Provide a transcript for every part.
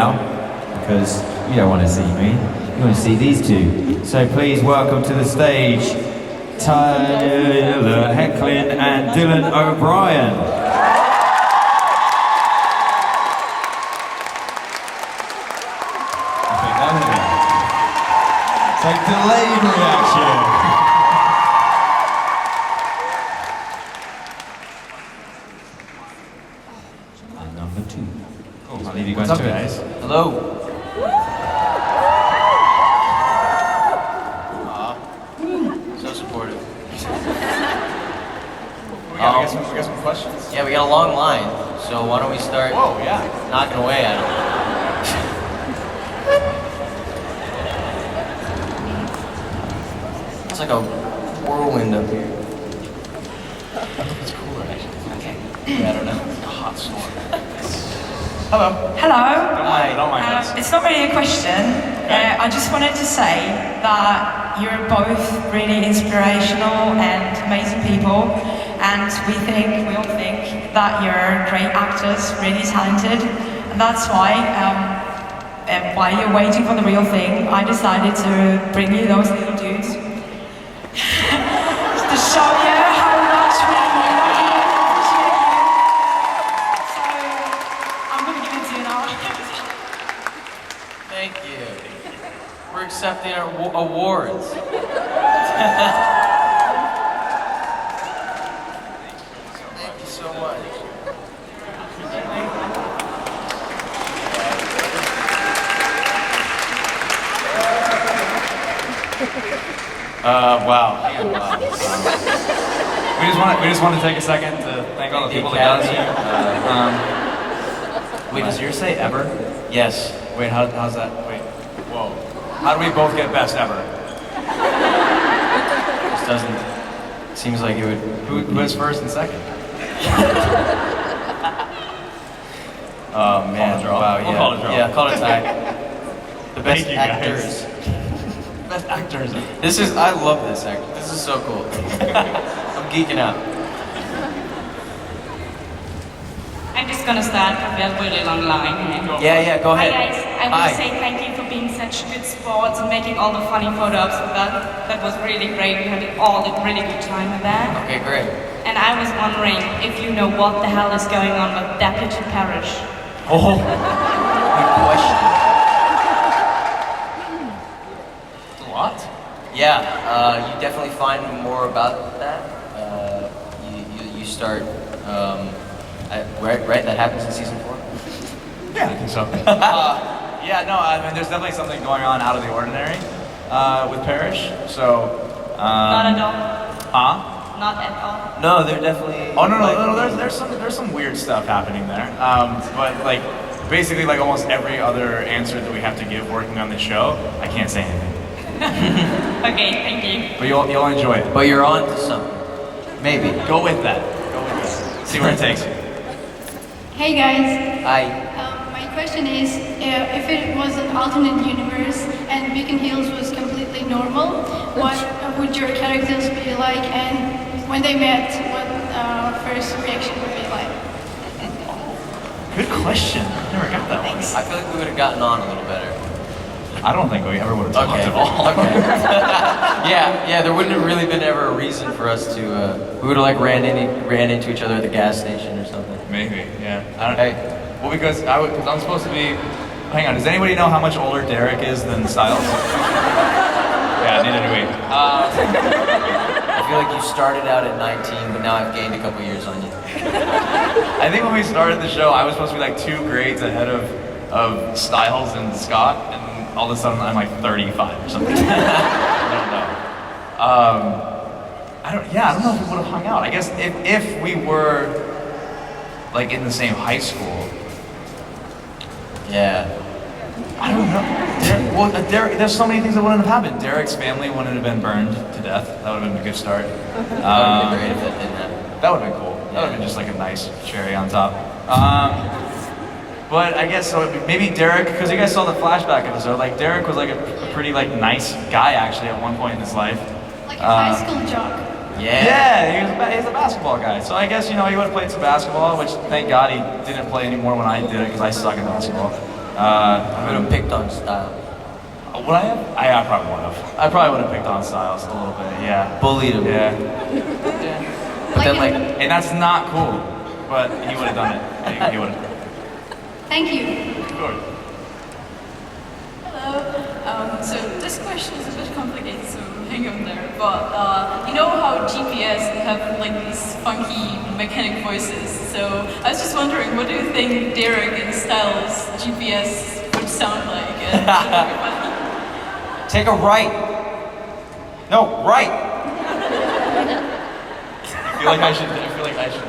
now, because you don't want to see me. You want to see these two. So please welcome to the stage, Tyler Hoechlin and Dylan O'Brien. It's like delayed reaction. And number two. Cool. I'll leave you guys to it. Guys? Hello. So supportive. We got some questions. Yeah, we got a long line, so why don't we start knocking away at them. It's like a whirlwind up here. It's cooler actually. Okay. Yeah, I don't know. It's a hot storm. Hello. Hello. Don't mind us. It's not really a question. I just wanted to say that you're both really inspirational and amazing people, and we all think that you're great actors, really talented, and that's why, while you're waiting for the real thing, I decided to bring you those little dudes to show you how much we appreciate you. So I'm gonna give it to you now. Thank you. We're accepting our awards. Thank you so much. Wow. We just want to take a second to thank all the people that got us here. Wait, does yours say ever? Yes. Wait, how's that? Wait, whoa. How do we both get best ever? This doesn't. Seems like it would. Who is first and second? Oh man! Call it a draw. Wow. We'll Yeah. call it a draw. Yeah. Call it a tie. The best Thank you, guys. actors. Best actors. This is. I love this act. This is so cool. I'm geeking out. I'm just gonna start with a really long line. Yeah. Go Hi ahead. guys, I want to say thank you for being such good sports and making all the funny photos with that. That was really great. We had all a really good time with that. Okay, great. And I was wondering if you know what the hell is going on with Deputy Parish. Oh, good question. A lot. Yeah, you definitely find more about that. You start. Right. That happens in season 4. Yeah, I think so. Yeah, no, I mean, there's definitely something going on out of the ordinary with Parrish. So. Not at all. Huh? Not at all. No, they're definitely. Oh no! There's some weird stuff happening there. But like, basically, like almost every other answer that we have to give working on this show, I can't say anything. Okay, thank you. But you'll enjoy it. But you're on to something. Maybe. Go with that. See where it takes you. Hey guys, I. my question is, if it was an alternate universe and Beacon Hills was completely normal, what would your characters be like, and when they met, what first reaction would be like? Good question. Never got that one. I feel like we would have gotten on a little better. I don't think we ever would have talked Okay. at all. Okay. Yeah. There wouldn't have really been ever a reason for us to. We would have like ran into each other at the gas station or something. Maybe. Yeah. I don't. Hey. Well, because I'm supposed to be. Hang on. Does anybody know how much older Derek is than Styles? Yeah. Neither do we. I feel like you started out at 19, but now I've gained a couple years on you. I think when we started the show, I was supposed to be like 2 grades ahead of Styles and Scott, and all of a sudden I'm like 35 or something. I don't know. I don't know if we would have hung out. I guess if we were like in the same high school. Yeah. I don't know. Derek, there's so many things that wouldn't have happened. Derek's family wouldn't have been burned to death. That would have been a good start. That would have been great if that didn't happen. That would have been cool. That would have been just like a nice cherry on top. But I guess so maybe Derek, because you guys saw the flashback episode, like Derek was like a pretty like nice guy actually at one point in his life. Like a high school jock. Yeah. He's a basketball guy. So I guess, he would have played some basketball, which thank God he didn't play anymore when I did it, because I suck at basketball. I would have picked on style. Would I have? I probably would have. I probably would have picked on Styles a little bit, yeah. Bullied him. Yeah. But then like, And that's not cool, but he would have done it. He would have. Thank you. Sure. Hello. So this question is a bit complicated, so hang on there. But you know how GPS have like these funky mechanic voices. So I was just wondering, what do you think Derek and Styles GPS would sound like? take a right. No, right. I feel like I should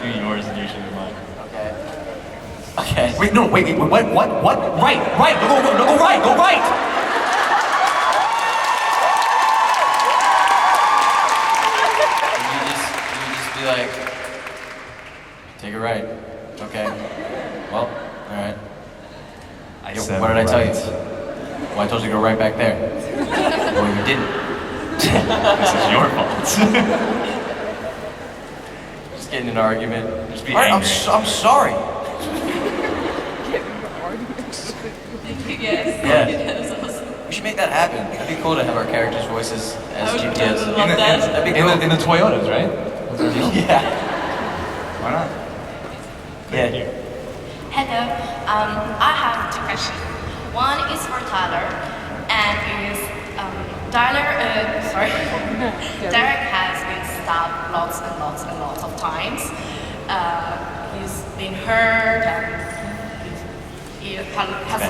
do yours and you should do mine. Okay. Wait, no, wait, what? Right, go right, go right! You just be like, take a right. Okay. Well, all right. I Yeah, said what did I tell you? right. Well, I told you to go right back there. Well, you didn't. This is your fault. Just getting in an argument. Just be All right, angry. I'm sorry. Thank you guys. Yeah. That was awesome. We should make that happen. That'd be cool to have our characters' voices as I would GPS. love that. That'd be cool. In the Toyotas, right? That's our deal? Yeah. Why not? Yeah. Hello, I have two questions. One is for Tyler, and is Derek has been stabbed lots and lots of times. He's been hurt, and he has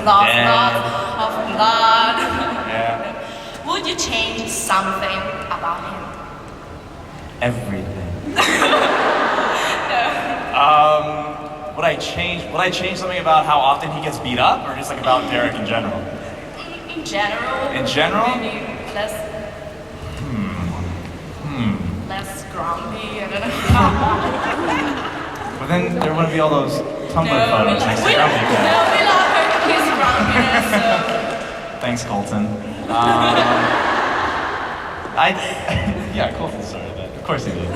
lost lots of blood. Yeah. Would you change something about him? Everything. Would I change something about how often he gets beat up, or just like about Derek in general? In general. In general? Maybe less. Less grumpy. I don't know. But then there wouldn't be all those Tumblr photos next to we Grumpy. love his grumpiness. So. Thanks, Colton. Yeah, Colton started that. Of course he did.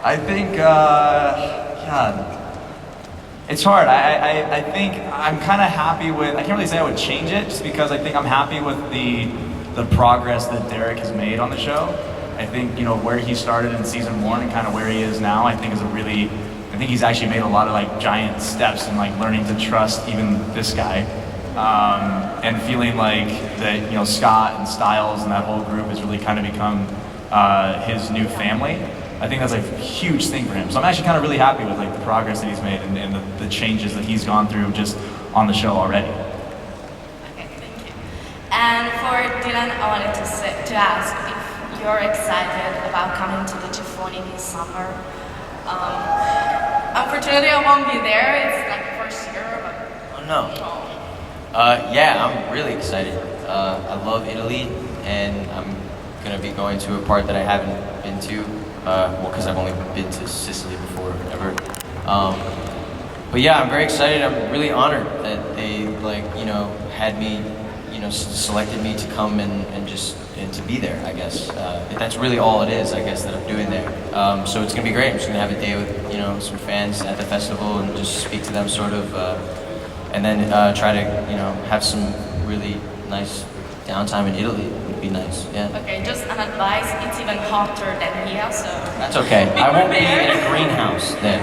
I think, God, it's hard. I think I'm kind of happy with, I can't really say I would change it, just because I think I'm happy with the progress that Derek has made on the show. I think, you know, where he started in season 1 and kind of where he is now, I think I think he's actually made a lot of like giant steps in like learning to trust even this guy. And feeling like that, you know, Scott and Styles and that whole group has really kind of become his new family. I think that's a huge thing for him. So I'm actually kind of really happy with like the progress that he's made and the changes that he's gone through just on the show already. Okay, thank you. And for Dylan, I wanted to ask if you're excited about coming to the Giffoni this summer. Unfortunately, I won't be there. It's like the first year, but Oh no. Yeah, I'm really excited. I love Italy, and I'm gonna be going to a part that I haven't been to. Well, because I've only been to Sicily before, ever. But yeah, I'm very excited. I'm really honored that they had me, selected me to come and to be there. I guess that's really all it is. I guess that I'm doing there. So it's gonna be great. I'm just gonna have a day with some fans at the festival and just speak to them, sort of, and then try to have some really nice downtime in Italy. Would be nice. Yeah. okay, just an advice, it's even hotter than here, so... That's okay. I won't be in a greenhouse then.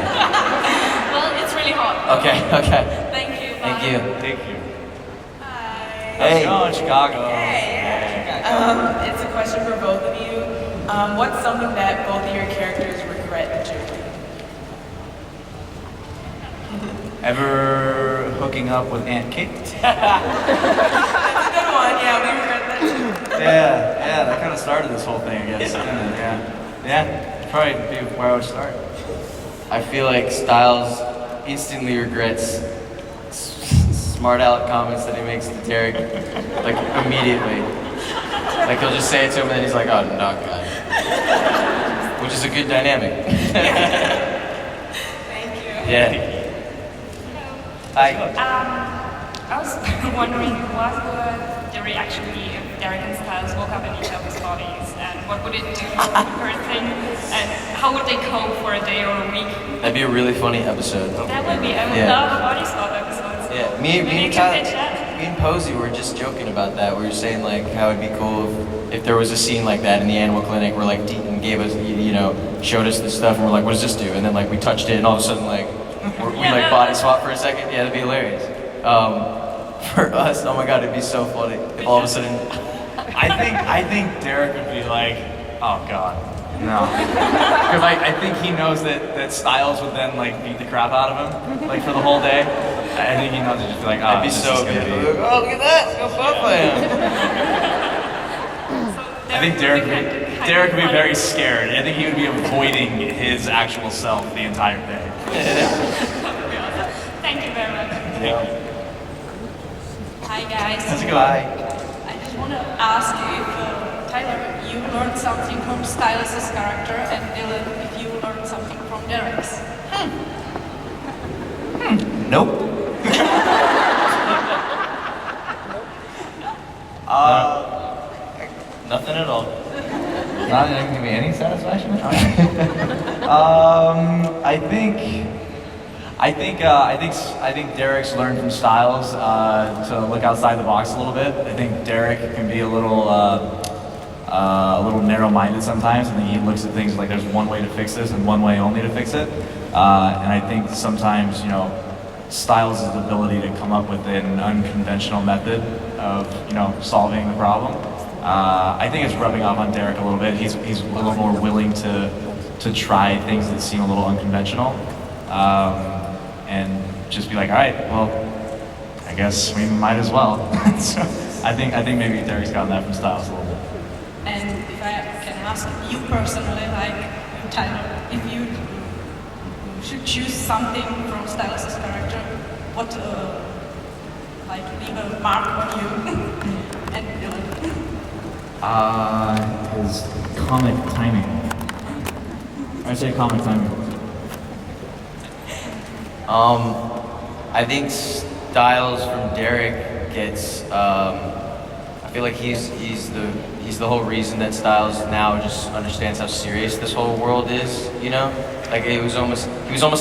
Well, it's really hot. Okay. Thank you. Thank bye. you. Thank you. Hi. How's Hey. it going, Chicago? It's a question for both of you. What's something that both of your characters regret doing? Ever hooking up with Aunt Kate? That's a good one. Yeah, we regret that too. Yeah, that kind of started this whole thing, I guess. Yeah, probably be where I would start. I feel like Styles instantly regrets smart aleck comments that he makes to Derek, like immediately. Like he'll just say it to him and then he's like, oh, no, God. Which is a good dynamic. Thank you. Yeah. Hi. I was wondering what would the reaction be if Derek and Styles woke up in each other's bodies, and what would it do to the person, and how would they cope for a day or a week? That'd be a really funny episode. That would be, I would Yeah. love body swap episodes. Yeah. Me Maybe you and can Tyler, pitch that. me and Posey were just joking about that. We were saying like how it'd be cool if there was a scene like that in the animal clinic where like Deaton gave us, showed us this stuff and we're like, what does this do? And then like we touched it and all of a sudden like we like body swap for a second. Yeah, that'd be hilarious. For us, oh my god, it'd be so funny if all of a sudden. I think Derek would be like, oh god, no. Because I think he knows that Styles would then like beat the crap out of him, like for the whole day. I think he knows it'd just be like, oh, That'd be this so is good. gonna be. Oh, look at that! Go buff I am. I think Derek would be very scared. I think he would be avoiding his actual self the entire day. Thank you very much. Yeah. Hi guys. How's it going? I just want to ask you if, Tyler, you learned something from Stylus' character, and Dylan, if you learned something from Derek's. Nope. Nothing at all. Not giving me any satisfaction. I think Derek's learned from Styles to look outside the box a little bit. I think Derek can be a little narrow-minded sometimes. I think he looks at things like there's one way to fix this and one way only to fix it. And I think sometimes, Styles' ability to come up with an unconventional method of, solving the problem. I think it's rubbing off on Derek a little bit. He's a little more willing to try things that seem a little unconventional, and just be like, all right, well, I guess we might as well. So I think maybe Derek's gotten that from Styles a little bit. And if I can ask you personally, like Tyler, if you should choose something from Stylus' character, what leave a mark on you and Dylan? His comic timing. I'd say comic timing. I think Styles from Derek gets. I feel like he's the whole reason that Styles now just understands how serious this whole world is. Like he was almost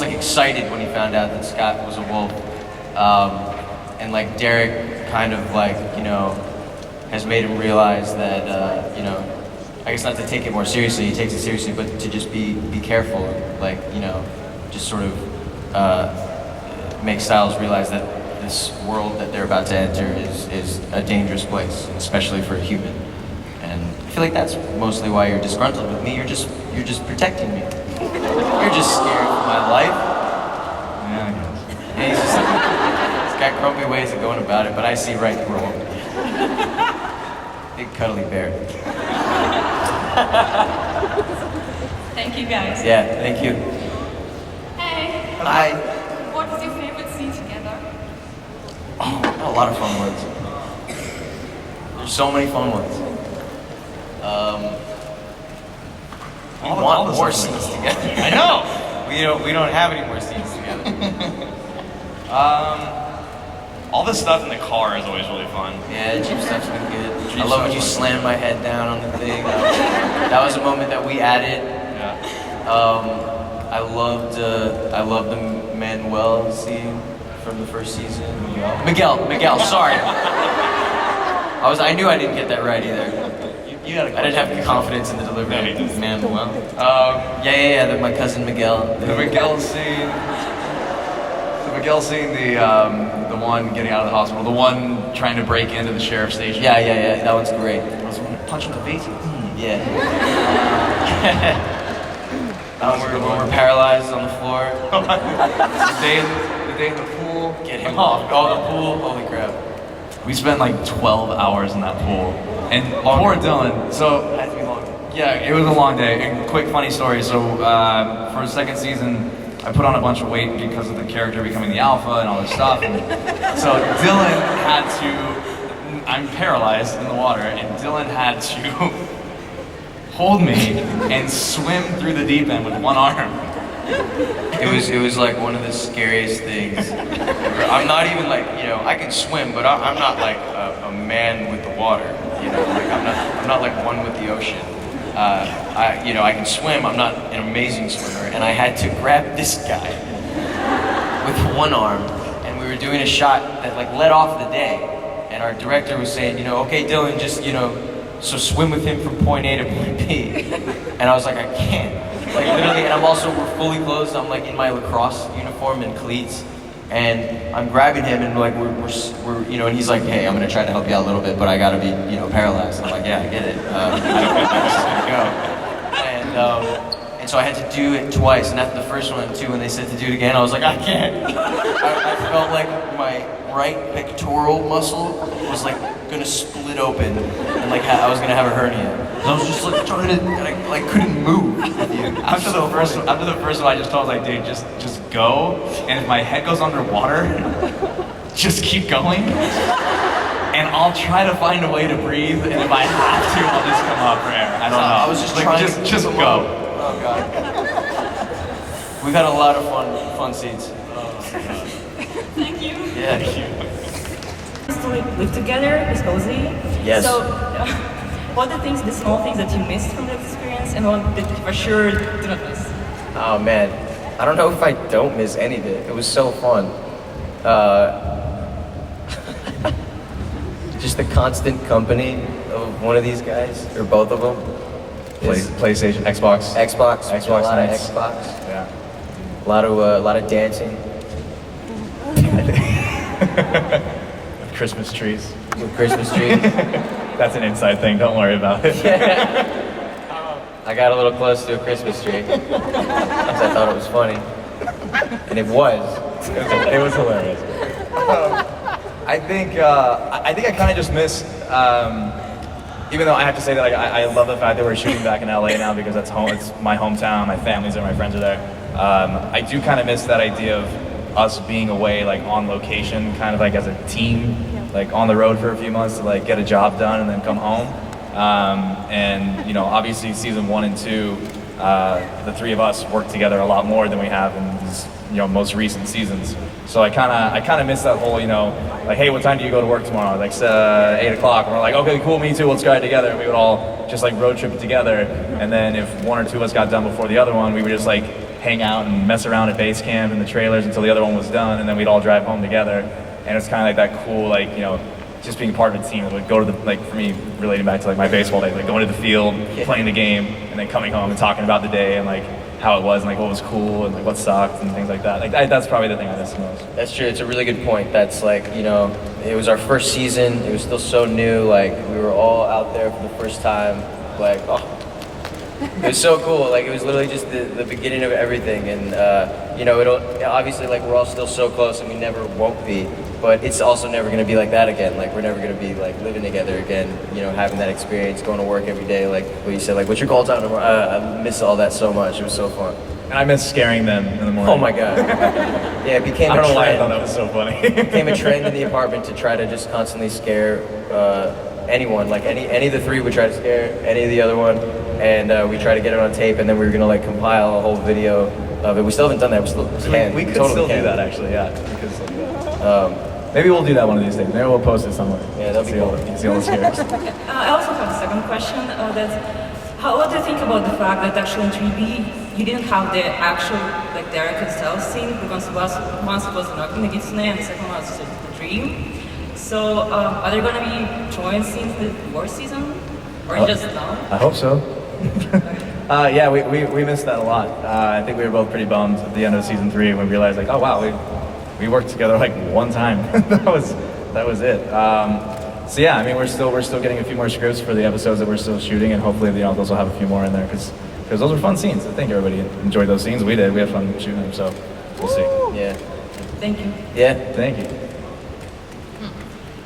like excited when he found out that Scott was a wolf, and like Derek kind of like has made him realize that I guess not to take it more seriously. He takes it seriously, but to just be careful, like just sort of make Styles realize that this world that they're about to enter is a dangerous place, especially for a human. And I feel like that's mostly why you're disgruntled with me. You're just protecting me. You're just scared for my life. Yeah, I guess. And he's got grumpy ways of going about it, but I see right through him. Big cuddly bear. Thank you guys. Yeah, thank you. Hey, Hi. what's your favorite scene together? Oh, a lot of fun ones. There's so many fun ones. We want more scenes together. I know. We don't have any more scenes together. All this stuff in the car is always really fun. Yeah, the Jeep stuff's been good. I love when you slam my head down on the thing. That was a moment that we added. Yeah. I loved the Manuel scene from the first season. Miguel. Sorry. I knew I didn't get that right either. I didn't have the confidence in the delivery. Manuel. Yeah. My cousin Miguel. The Miguel scene, the one getting out of the hospital, the one trying to break into the sheriff's station. Yeah. That one's great. I was one punch in the face. Yeah. When we're paralyzed on the floor. the day in the pool. Get him off. Oh, the pool. Holy crap. We spent like 12 hours in that pool. And poor Dylan, so Had to be long. yeah, it was a long day. And quick funny story. So for the second season, I put on a bunch of weight because of the character becoming the alpha and all this stuff. And so Dylan had to, I'm paralyzed in the water, and Dylan had to hold me and swim through the deep end with one arm. It was like one of the scariest things. I'm not even like, I can swim, but I'm not like a man with the water. Like I'm not like one with the ocean. I can swim. I'm not an amazing swimmer, and I had to grab this guy with one arm, and we were doing a shot that like led off the day, and our director was saying, you know, okay, Dylan, just so swim with him from point A to point B, and I was like, I can't, like literally, and we're fully clothed. I'm like in my lacrosse uniform and cleats. And I'm grabbing him, and like we're and he's like, hey, I'm gonna try to help you out a little bit, but I gotta be paralyzed. And I'm like, yeah, I get it. I don't know how this is gonna go. And so I had to do it twice, and after the first one too, when they said to do it again, I was like, I can't. I felt like my right pectoral muscle was like gonna split open, and like I was gonna have a hernia. I was just like trying to, and I like couldn't move. After the first one, I just told him, like, dude, just go. And if my head goes underwater, just keep going. And I'll try to find a way to breathe. And if I have to, I'll just come up for air. I don't know. I was just trying to just go. Oh god. We've had a lot of fun scenes. Thank you. Yeah. Thank you. To live together is cozy. Yes. So, what are the small things that you missed from that experience, and what that you for sure do not miss? Oh man, I don't know if I don't miss any of it. It was so fun. Just the constant company of one of these guys, or both of them. PlayStation, Xbox. Xbox. Xbox A lot of nights. Xbox. Yeah. A lot of dancing. Christmas trees. With Christmas trees. That's an inside thing. Don't worry about it. I got a little close to a Christmas tree because I thought it was funny, and it was. It was hilarious. I think I kind of just miss, even though I have to say that like, I love the fact that we're shooting back in LA now because that's home. It's my hometown. My family's there. My friends are there. I do kind of miss that idea of us being away, like on location, kind of like as a team, like on the road for a few months to like get a job done and then come home. And obviously season 1 and 2, the three of us work together a lot more than we have in these most recent seasons. So I kind of miss that whole like, hey, what time do you go to work tomorrow? Like 8 o'clock. And we're like, okay, cool, me too. Let's try it together. And we would all just like road trip it together. And then if one or two of us got done before the other one, we would just like hang out and mess around at base camp in the trailers until the other one was done. And then we'd all drive home together. And it's kind of like that cool, like, just being part of a team. Like go to like for me, relating back to like my baseball days, like going to the field, playing the game, and then coming home and talking about the day and like how it was and like what was cool and like what sucked and things like that. Like that's probably the thing I miss the most. That's true. It's a really good point. That's like, it was our first season. It was still so new. Like we were all out there for the first time. Like, oh, it was so cool. Like it was literally just the beginning of everything. And it'll obviously like we're all still so close and we never won't be. But it's also never going to be like that again. Like we're never going to be like living together again. Having that experience, going to work every day. Like what you said, like what's your call time tomorrow? I miss all that so much. It was so fun. And I miss scaring them in the morning. Oh my god. Yeah, it became I don't a know why I trend. thought that was so funny. It became a trend in the apartment to try to just constantly scare anyone. Like any of the three would try to scare any of the other one, and we try to get it on tape, and then we were gonna like compile a whole video of it. We still haven't done that. We still can. We could totally still can. do that actually. Yeah. We could still do that. Maybe we'll do that one of these days. Maybe we'll post it somewhere. Yeah, that'd be cool. See all the scares. I also have a second question. What do you think about the fact that actually in 3B you didn't have the actual like Derek and Stella scene because once it was not in the Gitsune and the second one was the dream. So are there going to be joint scenes in the fourth season or just now? I hope so. Yeah, we missed that a lot. I think we were both pretty bummed at the end of season 3 when we realized like, oh wow, we worked together like one time. that was it. So yeah, I mean we're still getting a few more scripts for the episodes that we're still shooting, and hopefully those will have a few more in there because those were fun scenes. I think everybody enjoyed those scenes. We did. We had fun shooting them. So we'll see. Yeah. Thank you. Yeah. Thank you.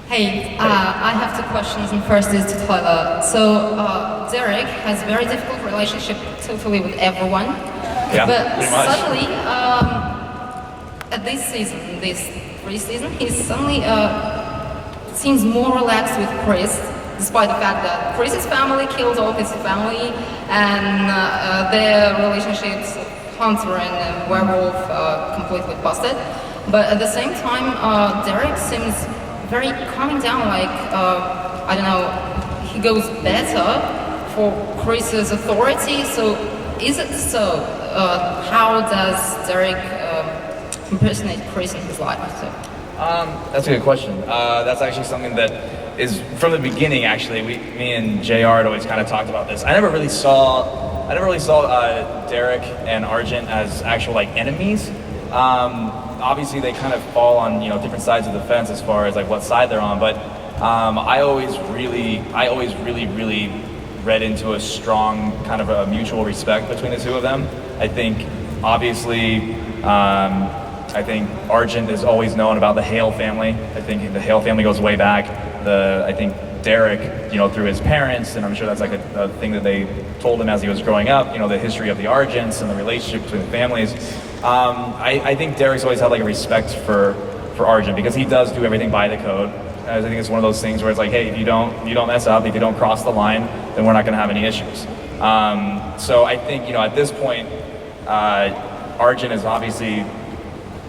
Hey, I have 2 questions, and first is to Tyler. So, Derek has a very difficult relationship totally with everyone. Yeah, but pretty much. suddenly, at this season, this 3 season, he suddenly seems more relaxed with Chris, despite the fact that Chris's family killed all his family, and their relationships, Hunter and Werewolf, completely busted. But at the same time, Derek seems very calming down, like, I don't know, he goes better for Chris's authority. So is it so? How does Derek impersonate Chris in his life? So. That's a good question. That's actually something that is from the beginning. Actually, me and JR had always kind of talked about this. I never really saw Derek and Argent as actual like enemies. Obviously, they kind of fall on different sides of the fence as far as like what side they're on. But I always really read into a strong kind of a mutual respect between the two of them. I think obviously. I think Argent is always known about the Hale family. I think the Hale family goes way back. I think Derek, through his parents, and I'm sure that's like a thing that they told him as he was growing up, the history of the Argents and the relationship between the families. I think Derek's always had like a respect for Argent because he does do everything by the code. I think it's one of those things where it's like, hey, if you don't mess up, if you don't cross the line, then we're not gonna have any issues. So I think, at this point, Argent is obviously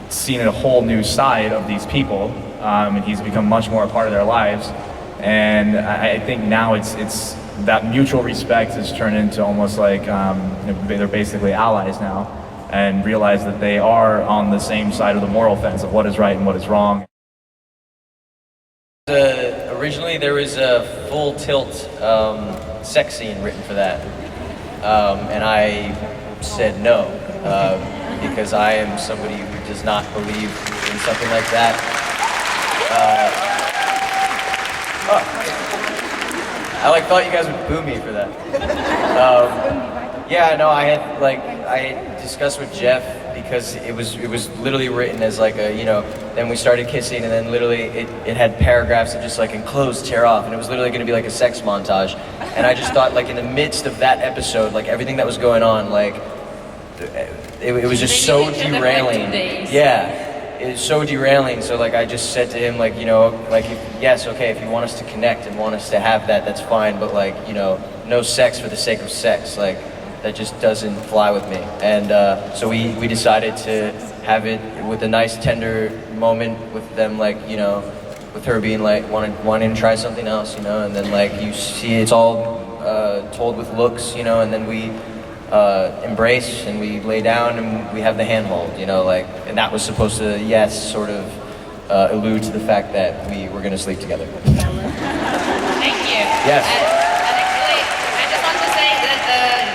seen a whole new side of these people, and he's become much more a part of their lives. And I think now it's that mutual respect has turned into almost like they're basically allies now, and realize that they are on the same side of the moral fence of what is right and what is wrong. Originally, there was a full tilt sex scene written for that, and I said no. Because I am somebody who does not believe in something like that. I thought you guys would boo me for that. Yeah, no, I had discussed with Jeff because it was literally written as like a Then we started kissing, and then literally it had paragraphs of just like enclosed tear off, and it was literally going to be like a sex montage. And I just thought like in the midst of that episode, like everything that was going on, like. It was just so derailing. Yeah, it was so derailing. So like I just said to him like yes, okay, if you want us to connect and want us to have that, that's fine. But like no sex for the sake of sex, like that just doesn't fly with me. And so we decided to have it with a nice tender moment with them, like with her being like wanting to try something else, and then like you see it's all told with looks, and then we. Embrace and we lay down and we have the handhold, and that was supposed to, sort of allude to the fact that we were going to sleep together. Thank you. Yes. And actually, I just want to say that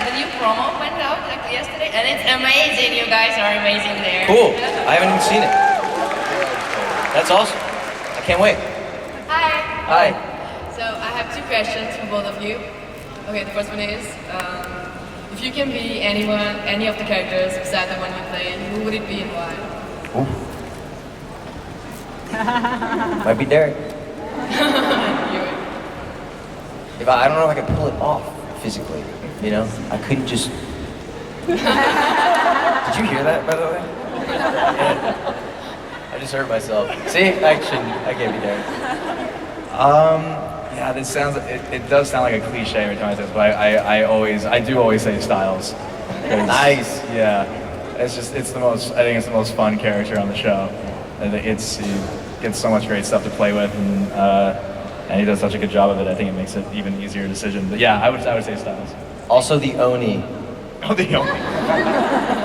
the new promo went out like yesterday, and it's amazing. You guys are amazing there. Cool. I haven't even seen it. That's awesome. I can't wait. Hi. Hi. So I have two questions for both of you. Okay, the first one is. If you can be any of the characters besides the one you play, who would it be and why? Might be Derek. If I don't know if I could pull it off physically, I couldn't just. Did you hear that, by the way? Yeah. I just hurt myself. See, action. I can't be Derek. Yeah, it does sound like a cliche every time I say this, but I do always say Styles. Nice. Yeah, I think it's the most fun character on the show. He gets so much great stuff to play with, and he does such a good job of it. I think it makes it even easier decision. But yeah, I would say Styles. Also the Oni. Oh, the Oni.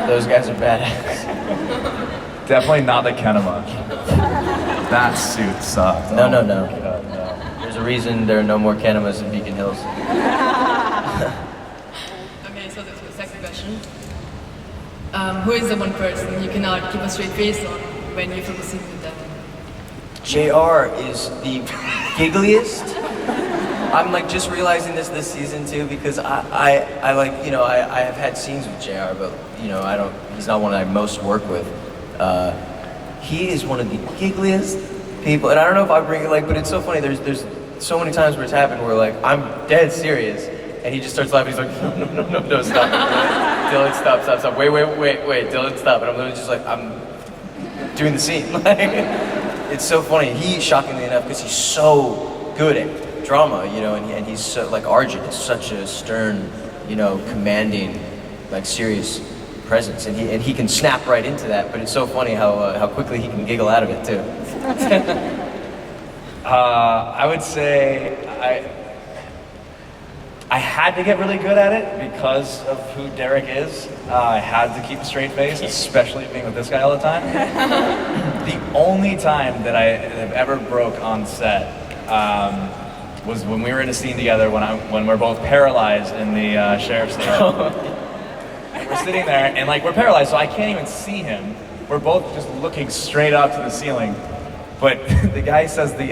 Those guys are badass. Definitely not the Kenema. That suit sucked. No. God, no. There's a reason there are no more Kenemas in Beacon Hills. Okay, so the second question. Who is the one person you cannot keep a straight face on when you film a scene with them? JR is the giggliest. I'm like just realizing this season too because I have had scenes with JR, but he's not one I most work with. He is one of the giggliest people, and I don't know if I bring it but it's so funny. There's so many times where it's happened where like I'm dead serious, and he just starts laughing. He's like, no, stop, Dylan, stop, wait, Dylan, stop, and I'm literally just like I'm doing the scene. It's so funny. He, shockingly enough, because he's so good at drama, and he's so, like Argent is such a stern, commanding, like serious presence, and he can snap right into that. But it's so funny how quickly he can giggle out of it too. I would say I had to get really good at it because of who Derek is. I had to keep a straight face, especially being with this guy all the time. The only time that I have ever broke on set was when we were in a scene together when we're both paralyzed in the sheriff's station. And we're sitting there, and like we're paralyzed, so I can't even see him. We're both just looking straight up to the ceiling. But the guy says the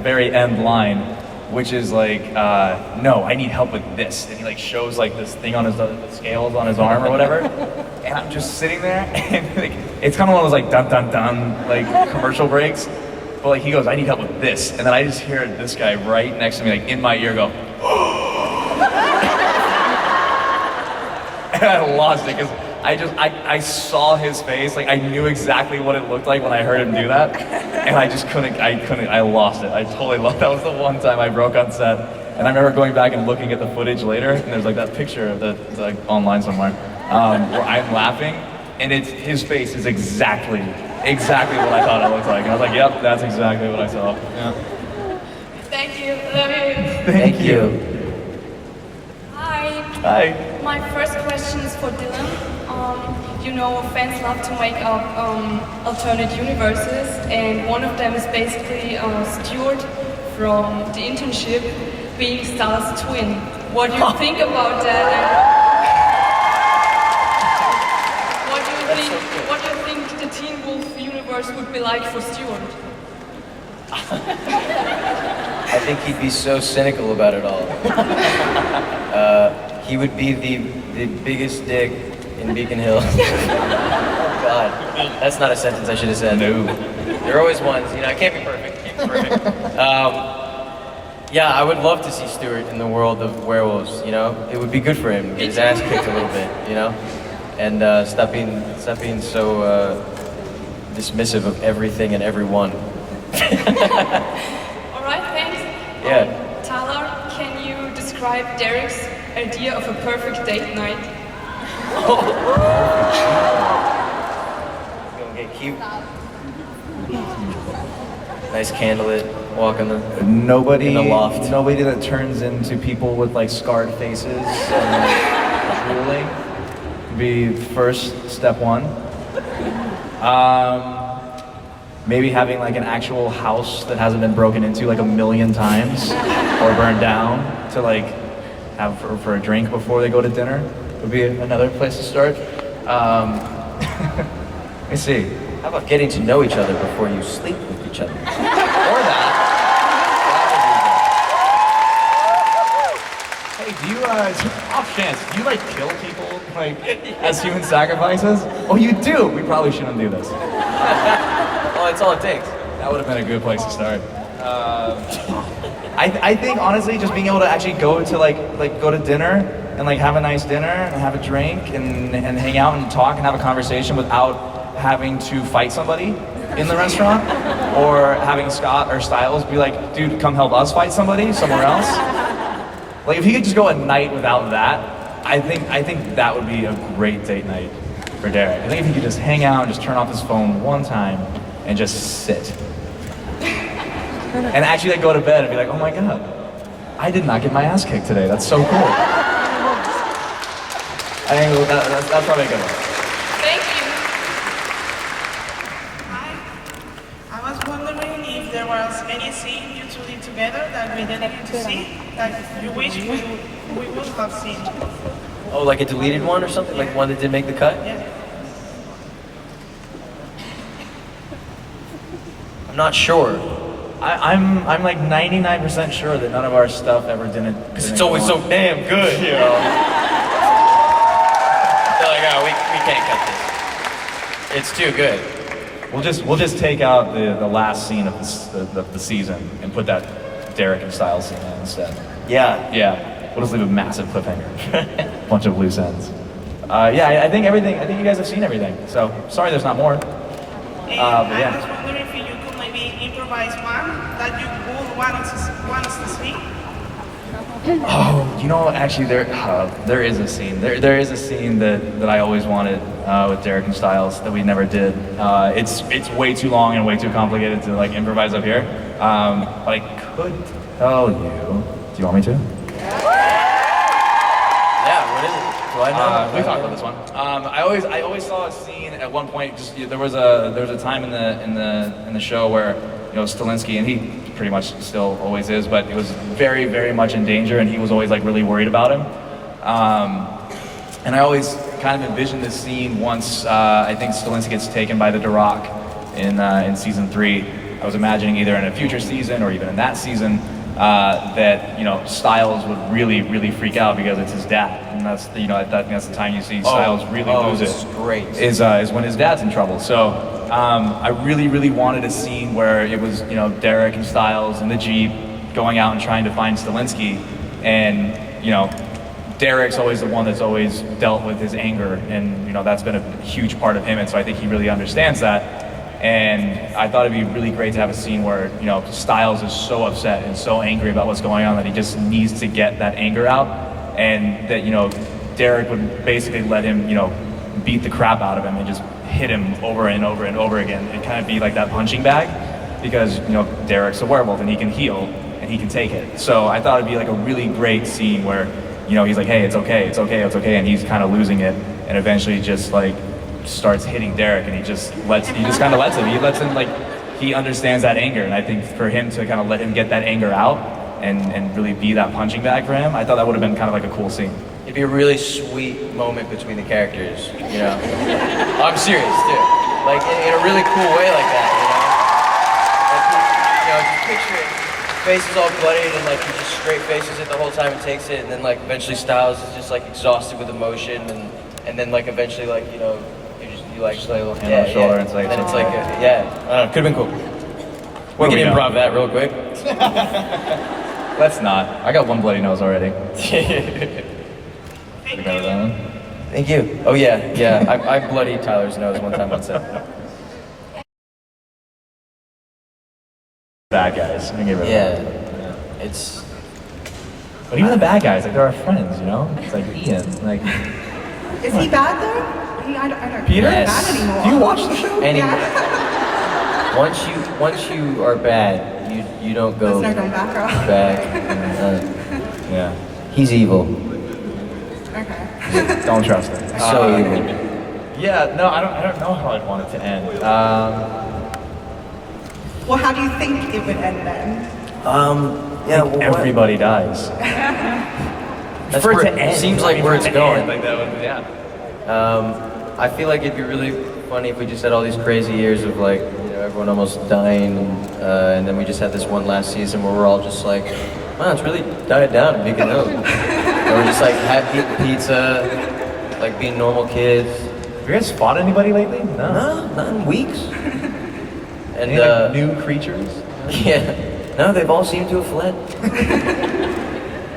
very end line, which is like, no, I need help with this. And he like shows like this thing on the scales on his arm or whatever. And I'm just sitting there, and like, it's kind of one of those like dun dun dun like commercial breaks. But like he goes, I need help with this. And then I just hear this guy right next to me, like in my ear go, and I lost it because I saw his face, like I knew exactly what it looked like when I heard him do that, and I just couldn't, I lost it. I totally lost. That was the one time I broke on set, and I remember going back and looking at the footage later, and there's like that picture that's like online somewhere, where I'm laughing, and his face is exactly what I thought it looked like, and I was like, yep, that's exactly what I saw. Yeah. Thank you. Love you. Thank you. Hi. Hi. My first question is for Dylan. You know, fans love to make up alternate universes, and one of them is basically Stuart from the internship being Star's twin. What do you think about that? What do you think the Teen Wolf universe would be like for Stuart? I think he'd be so cynical about it all. He would be the biggest dick in Beacon Hill. Oh God, that's not a sentence I should have said. No. There are always ones, you know, I can't be perfect. Yeah, I would love to see Stuart in the world of werewolves, you know? It would be good for him, get his ass kicked a little bit, you know? And stop being so dismissive of everything and everyone. Alright, thanks. Yeah. Tyler, can you describe Derek's idea of a perfect date night? Gonna get cute. Nice candlelit walk in the Nobody loft. Nobody that turns into people with like scarred faces and drooling. Be first step one. Maybe having like an actual house that hasn't been broken into like 1,000,000 times or burned down to like have for a drink before they go to dinner would be another place to start. Let me see. How about getting to know each other before you sleep with each other? Or that. Hey, do you, off chance, do you like kill people like as human sacrifices? Oh, you do? We probably shouldn't do this. Well, that's all it takes. That would have been a good place to start. I think honestly, just being able to actually go to go to dinner and like have a nice dinner and have a drink and hang out and talk and have a conversation without having to fight somebody in the restaurant or having Scott or Styles be like, dude, come help us fight somebody somewhere else. Like if he could just go a night without that, I think that would be a great date night for Derek. I think if he could just hang out and just turn off his phone one time and just sit. And actually like go to bed and be like, oh my God, I did not get my ass kicked today. That's so cool. I think that's probably a good one. Thank you. I was wondering if there was any scene you two did together that we didn't get to see, that you wish we would have seen. Oh, like a deleted one or something? Like one that didn't make the cut? Yeah. I'm not sure. I'm like 99% sure that none of our stuff ever didn't. Because it's always so damn good, you know. They're like, oh, we can't cut this. It's too good. We'll just take out the last scene of the season and put that Derek and Styles scene in instead. Yeah. Yeah. We'll just leave a massive cliffhanger. Bunch of loose ends. Yeah, I think you guys have seen everything. So sorry there's not more. But I yeah. was wondering if you could maybe improvise one that you would want us to see. Oh, you know, actually, there is a scene. There is a scene that I always wanted with Derek and Styles that we never did. It's way too long and way too complicated to like improvise up here. But I could tell you. Do you want me to? Yeah, What is it? Do I know? We talked about this one. I always saw a scene at one point. Just there was a time in the show where Stilinski, and he pretty much still always is, but he was very, very much in danger, and he was always like really worried about him. And I always kind of envisioned this scene once I think Stilinski gets taken by the Duroc in season 3. I was imagining either in a future season or even in that season that Styles would really, really freak out because it's his dad, and that's I think that's the time you see Styles really lose this it. is great. Is when his dad's in trouble. So I really, really wanted a scene where it was Derek and Styles in the Jeep going out and trying to find Stilinski, and Derek's always the one that's always dealt with his anger, and that's been a huge part of him, and so I think he really understands that. And I thought it'd be really great to have a scene where Styles is so upset and so angry about what's going on that he just needs to get that anger out, and that Derek would basically let him beat the crap out of him and just hit him over and over and over again, and kind of be like that punching bag, because Derek's a werewolf and he can heal and he can take it. So I thought it'd be like a really great scene where he's like, hey, it's okay, it's okay, it's okay, and he's kind of losing it, and eventually just like starts hitting Derek, and he just kind of lets him. He understands that anger, and I think for him to kind of let him get that anger out and really be that punching bag for him, I thought that would have been kind of like a cool scene. It'd be a really sweet moment between the characters, I'm serious, too. Like in a really cool way like that, Like, just picture it. Face is all bloodied and like he just straight faces it the whole time and takes it, and then like eventually Styles is just like exhausted with emotion, and then like eventually like you like just lay a little hand on the shoulder and it's like, and it's like I don't know, could have been cool. We can improv that real quick. Let's not. I got one bloody nose already. Thank you. Oh yeah. I bloodied Tyler's nose one time on set. Bad guys. It's. But even the bad guys, like they're our friends, It's like Ian, like. Is he bad though? I don't. Peter? He's not bad anymore. Do you watch the show? Once you are bad, you don't go There's no going back. Yeah. He's evil. Okay. Don't trust him. So evil. Yeah. No, I don't know how I'd want it to end. Well, how do you think it would end then? Everybody dies. That's for it where to end. Seems like where it's going. Like that would, yeah. I feel like it'd be really funny if we just had all these crazy years of like, everyone almost dying, and then we just had this one last season where we're all just like, wow, it's really died down and making out. And we're just like eating pizza, like being normal kids. Have you guys fought anybody lately? No, not in weeks. And any, like, new creatures? Yeah. No, they've all seemed to have fled.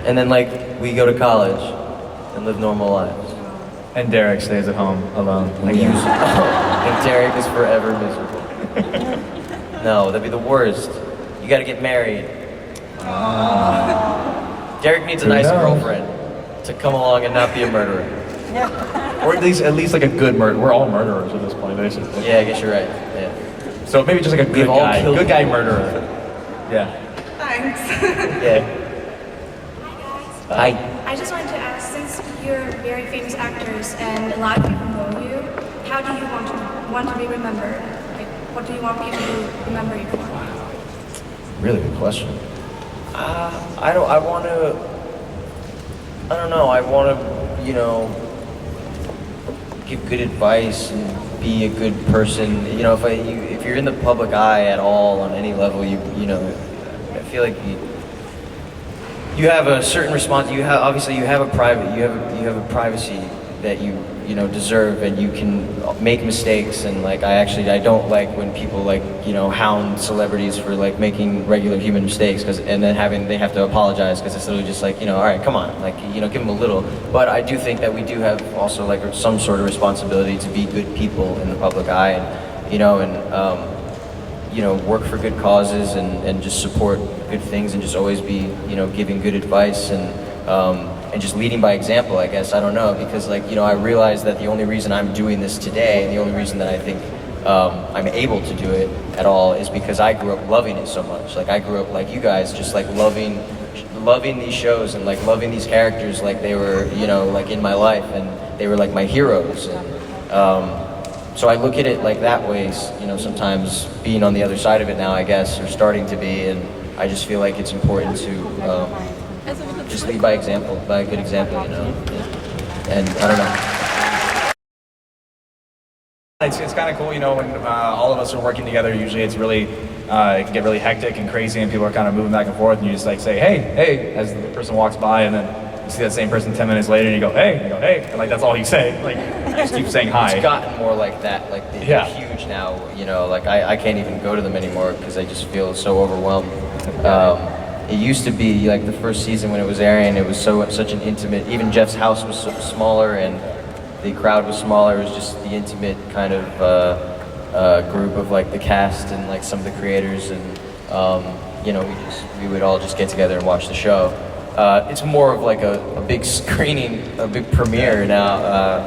And then like we go to college and live normal lives. And Derek stays at home alone. And Derek is forever miserable. No, that'd be the worst. You gotta get married. Derek needs a nice girlfriend to come along and not be a murderer. Or at least like a good murderer. We're all murderers at this point, basically. Yeah, I guess you're right. Yeah. So maybe just like a good guy murderer. Yeah. Thanks. Yeah. Hi. I just wanted to ask, since you're very famous actors and a lot of people know you, how do you want to be remembered? Like, what do you want people to remember you for? Really good question. I want to, give good advice and be a good person. If you're in the public eye at all on any level, I feel like you have a certain response. You have a privacy that you deserve, and you can make mistakes. And like I don't like when people hound celebrities for making regular human mistakes, and then they have to apologize, because it's literally just all right, come on, give them a little. But I do think that we do have also some sort of responsibility to be good people in the public eye, and work for good causes, and just support good things, and just always be giving good advice, and just leading by example, I guess. I don't know, because I realize that the only reason I'm doing this today, and the only reason that I think I'm able to do it at all is because I grew up loving it so much. Like I grew up like you guys, just like loving these shows and like loving these characters like they were, you know, like in my life and they were like my heroes. And so I look at it like that way, you know, sometimes being on the other side of it now, I guess, or starting to be, and I just feel like it's important to just lead by example, by a good example, you know. And I don't know. It's kind of cool, you know, when all of us are working together. Usually, it's really it can get really hectic and crazy, and people are kind of moving back and forth, and you just like say, hey, as the person walks by, and then you see that same person 10 minutes later, and you go, hey, and like that's all you say. Like you just keep saying hi. It's gotten more like that. Like they're huge now. You know, like I can't even go to them anymore because I just feel so overwhelmed. It used to be like the first season when it was airing, it was such an intimate. Even Jeff's house was so smaller and the crowd was smaller. It was just the intimate kind of group of like the cast and like some of the creators, and you know, we would all just get together and watch the show. It's more of like a big screening, a big premiere now.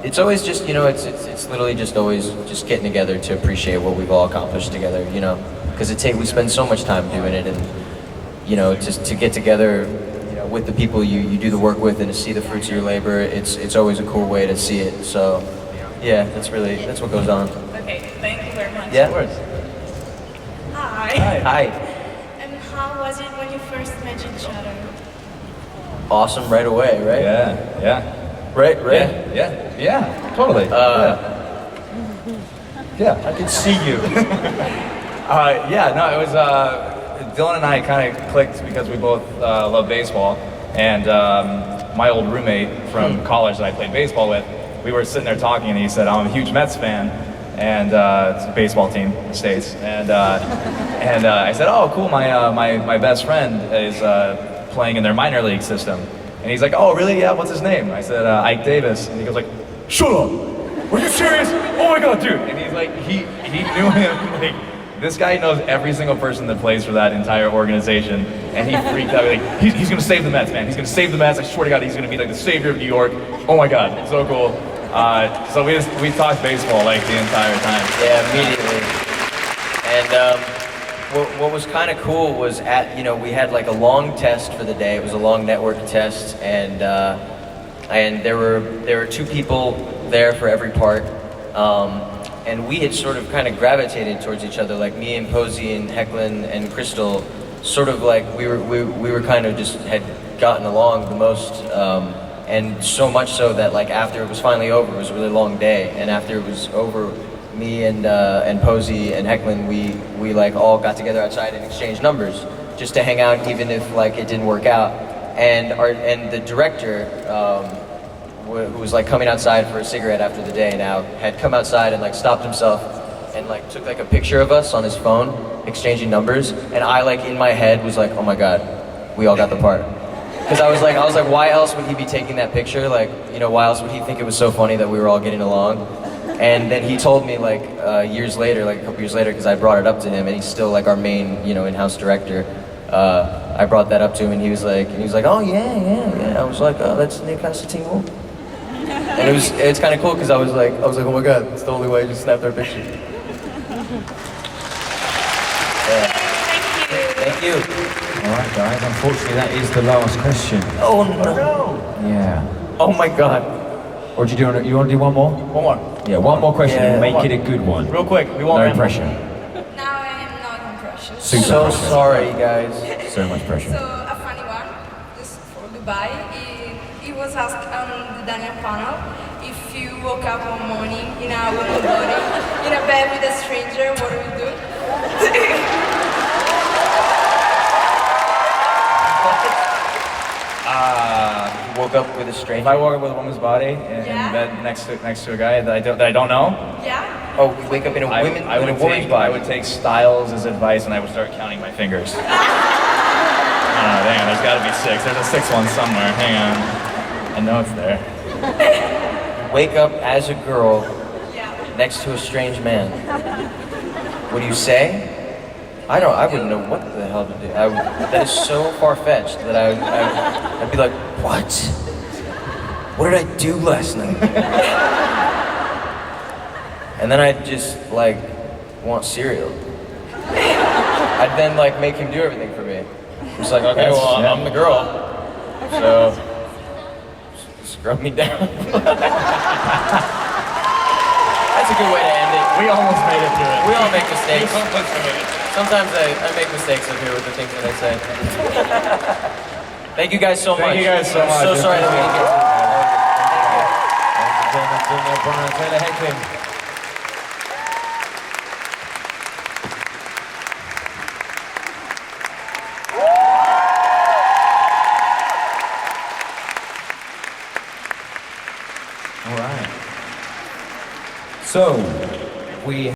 It's always just, you know, it's literally just always just getting together to appreciate what we've all accomplished together, you know, because we spend so much time doing it, and you know, just to get together, you know, with the people you do the work with and to see the fruits of your labor, it's always a cool way to see it. So yeah, that's what goes on. Okay, thank you very much. Yeah, of course. Hi. Hi. And how was it when you first met each other? Awesome right away, right? Yeah. Right? Yeah, totally. Yeah, I can see you. It was, Dylan and I kind of clicked because we both love baseball, and my old roommate from college that I played baseball with, we were sitting there talking, and he said, I'm a huge Mets fan, and it's a baseball team in the States, and I said, oh, cool, my best friend is playing in their minor league system. And he's like, oh, really? Yeah, what's his name? I said, Ike Davis. And he goes like, shut up! Are you serious? Oh my God, dude! And he's like, he knew him. Like, this guy knows every single person that plays for that entire organization. And he freaked out. Like, he's gonna save the Mets, man. He's gonna save the Mets. I swear to God, he's gonna be like the savior of New York. Oh my God, so cool. So we talked baseball like the entire time. Yeah, immediately. And what was kind of cool was we had like a long test for the day. It was a long network test, and there were two people there for every part, and we had sort of kind of gravitated towards each other, like me and Posey and Hoechlin and Crystal, sort of like we were kind of just had gotten along the most, and so much so that like after it was finally over, it was a really long day, and after it was over, me and Posey and Hoechlin, we like all got together outside and exchanged numbers just to hang out, even if like it didn't work out. And the director, who was like coming outside for a cigarette after the day now, had come outside and like stopped himself and like took like a picture of us on his phone, exchanging numbers. And I like in my head was like, oh my God, we all got the part. Because I was like, why else would he be taking that picture? Like, you know, why else would he think it was so funny that we were all getting along? And then he told me like years later, like a couple years later, because I brought it up to him, and he's still like our main, you know, in-house director. I brought that up to him, and he was like, oh yeah. I was like, oh, that's Nick Constantine. And it's kind of cool because I was like, oh my God, it's the only way I just snapped our picture. Yeah. Thank you. All right, guys. Unfortunately, that is the last question. Oh no. Yeah. Oh my God. Or do you want to do one more? One more. Yeah, one more question. Yeah, Make it a good one. Real quick, we won't No ramble. pressure. Now I am not on pressure. Super So pressure. sorry, guys. So much pressure. So a funny one, just for goodbye. It was asked on the Daniel panel if you woke up one morning in a woman body, in a bed with a stranger, what would you do? Woke up with a stranger. If I woke up with a woman's body in bed next to a guy that I don't know, Yeah? Oh, we wake up in a woman's I would take Styles' advice and I would start counting my fingers. Hang on, there's gotta be 6. There's a 6th one somewhere. Hang on. I know it's there. Wake up as a girl next to a strange man. What do you say? I wouldn't know what the hell to do. That is so far-fetched that I'd be like, what? What did I do last night? And then I'd just like want cereal. I'd then like make him do everything for me. It's like, okay, well, I'm the girl, so scrub me down. That's a good way to end it. We almost made it through it. We all make mistakes. Sometimes I make mistakes up here with the things that I say. Thank you guys so much. Thank you guys so much. I'm so sorry that we didn't get to Taylor Hoechlin. All right. So, we